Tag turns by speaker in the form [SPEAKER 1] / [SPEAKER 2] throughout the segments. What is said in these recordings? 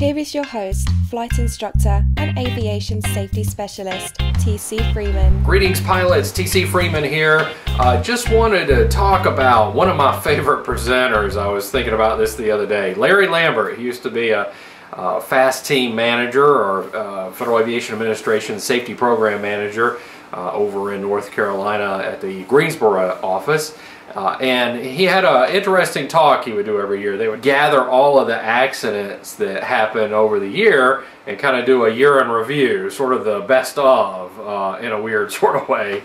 [SPEAKER 1] Here is your host, flight instructor and aviation safety specialist, TC Freeman.
[SPEAKER 2] Greetings pilots, TC Freeman here. Just wanted to talk about one of my favorite presenters. I was thinking about this the other day. Larry Lambert. He used to be a FAST team manager or Federal Aviation Administration safety program manager over in North Carolina at the Greensboro office. And he had an interesting talk he would do every year. They would gather all of the accidents that happened over the year and kind of do a year in review, sort of the best of, in a weird sort of way.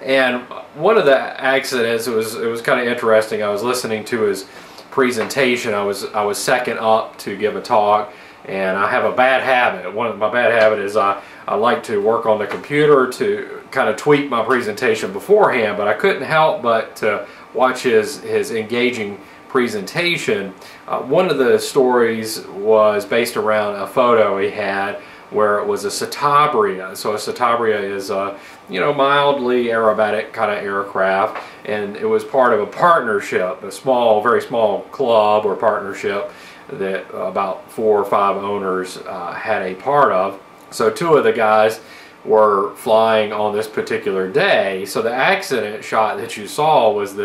[SPEAKER 2] And one of the accidents, it was kind of interesting. I was listening to his presentation. I was second up to give a talk, and I have a bad habit. My bad habit is I like to work on the computer to kind of tweak my presentation beforehand, but I couldn't help but to watch his engaging presentation. One of the stories was based around a photo he had where it was a Citabria. So a Citabria is a mildly aerobatic kind of aircraft, and it was part of a partnership, a small, very small club or partnership that about 4 or 5 owners had a part of. So 2 of the guys were flying on this particular day. So the accident shot that you saw was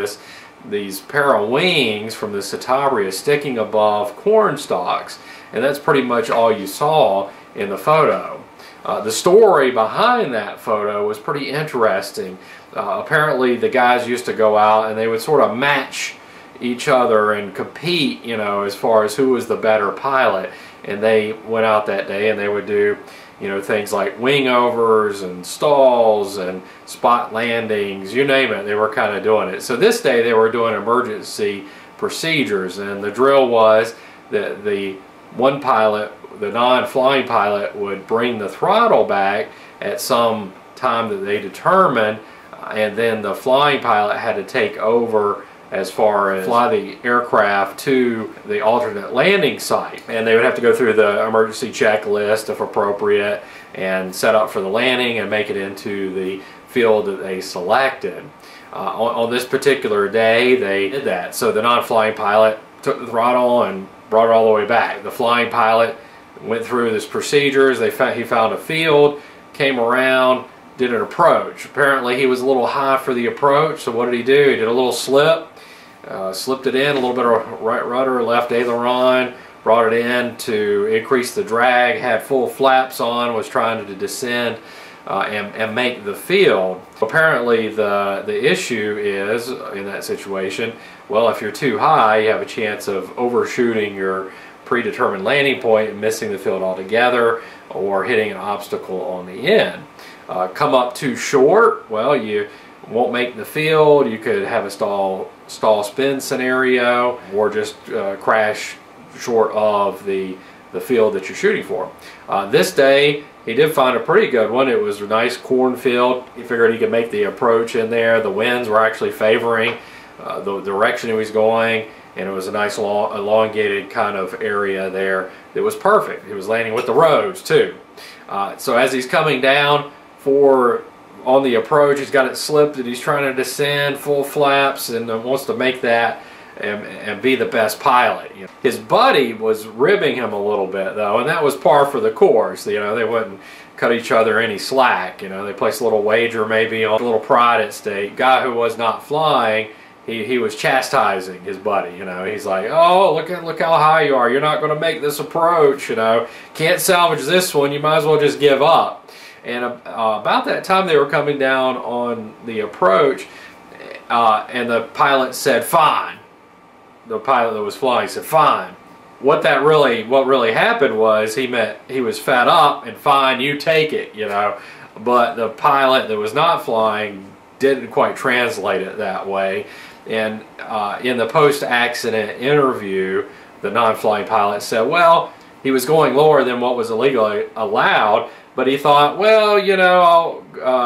[SPEAKER 2] these pair of wings from the Citabria sticking above corn stalks, and that's pretty much all you saw in the photo. The story behind that photo was pretty interesting. Apparently the guys used to go out and they would sort of match each other and compete, as far as who was the better pilot. And they went out that day and they would do things like wing overs and stalls and spot landings, you name it, they were kind of doing it. So this day they were doing emergency procedures, and the drill was that the one pilot, the non-flying pilot, would bring the throttle back at some time that they determined, and then the flying pilot had to take over as far as fly the aircraft to the alternate landing site. And they would have to go through the emergency checklist if appropriate and set up for the landing and make it into the field that they selected. On this particular day they did that. So the non-flying pilot took the throttle and brought it all the way back. The flying pilot went through this procedures. He found a field, came around, did an approach. Apparently he was a little high for the approach, so what did he do? He did a little slip. Slipped it in, a little bit of right rudder, left aileron, brought it in to increase the drag, had full flaps on, was trying to descend and make the field. Apparently the issue is, in that situation, well, if you're too high, you have a chance of overshooting your predetermined landing point and missing the field altogether, or hitting an obstacle on the end. Come up too short, well, you won't make the field. You could have a stall spin scenario, or just crash short of the field that you're shooting for. This day he did find a pretty good one. It was a nice cornfield. He figured he could make the approach in there. The winds were actually favoring the direction he was going, and it was a nice long, elongated kind of area there that was perfect. He was landing with the roads too. So as he's coming down on the approach, he's got it slipped and he's trying to descend full flaps and wants to make that and be the best pilot. His buddy was ribbing him a little bit though, and that was par for the course. They wouldn't cut each other any slack. They placed a little wager maybe on a little pride at stake. Guy who was not flying, he was chastising his buddy. He's like, oh, look how high you are. You're not going to make this approach. Can't salvage this one. You might as well just give up. And about that time they were coming down on the approach, and the pilot said, fine. The pilot that was flying said, fine. What really happened was he was fed up, and fine, you take it, But the pilot that was not flying didn't quite translate it that way. And in the post-accident interview, the non-flying pilot said, well, he was going lower than what was illegally allowed, but he thought, well,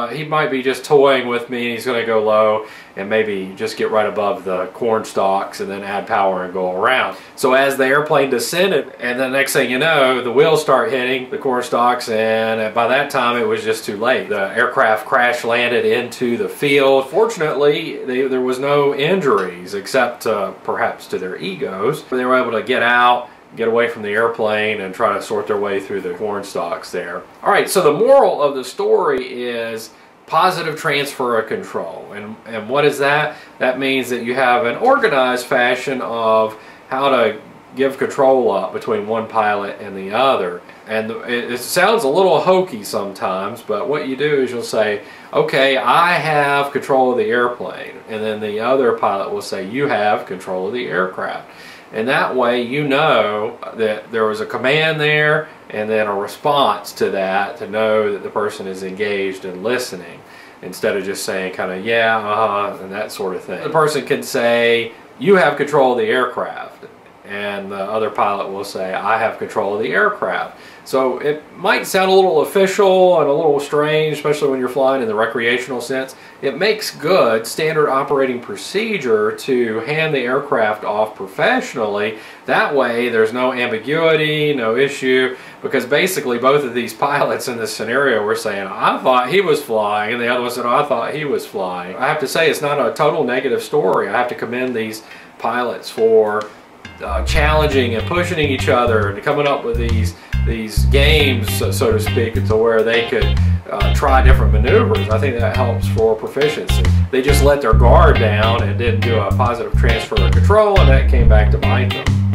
[SPEAKER 2] he might be just toying with me, and he's going to go low and maybe just get right above the corn stalks and then add power and go around. So as the airplane descended, and the next thing you know, the wheels start hitting the corn stalks, and by that time it was just too late. The aircraft crash landed into the field. Fortunately, there was no injuries except perhaps to their egos. They were able to get out get away from the airplane and try to sort their way through the corn stalks there. All right, so the moral of the story is positive transfer of control. And what is that? That means that you have an organized fashion of how to give control up between one pilot and the other. And it sounds a little hokey sometimes, but what you do is you'll say, okay, I have control of the airplane, and then the other pilot will say, you have control of the aircraft. And that way you know that there was a command there and then a response to that to know that the person is engaged and listening, instead of just saying kind of yeah, and that sort of thing. The person can say, you have control of the aircraft, and the other pilot will say, I have control of the aircraft. So it might sound a little official and a little strange, especially when you're flying in the recreational sense. It makes good standard operating procedure to hand the aircraft off professionally. That way there's no ambiguity, no issue, because basically both of these pilots in this scenario were saying, I thought he was flying, and the other one said, I thought he was flying. I have to say, it's not a total negative story. I have to commend these pilots for challenging and pushing each other and coming up with these games, so to speak, to where they could try different maneuvers. I think that helps for proficiency. They just let their guard down and didn't do a positive transfer of control, and that came back to bite them.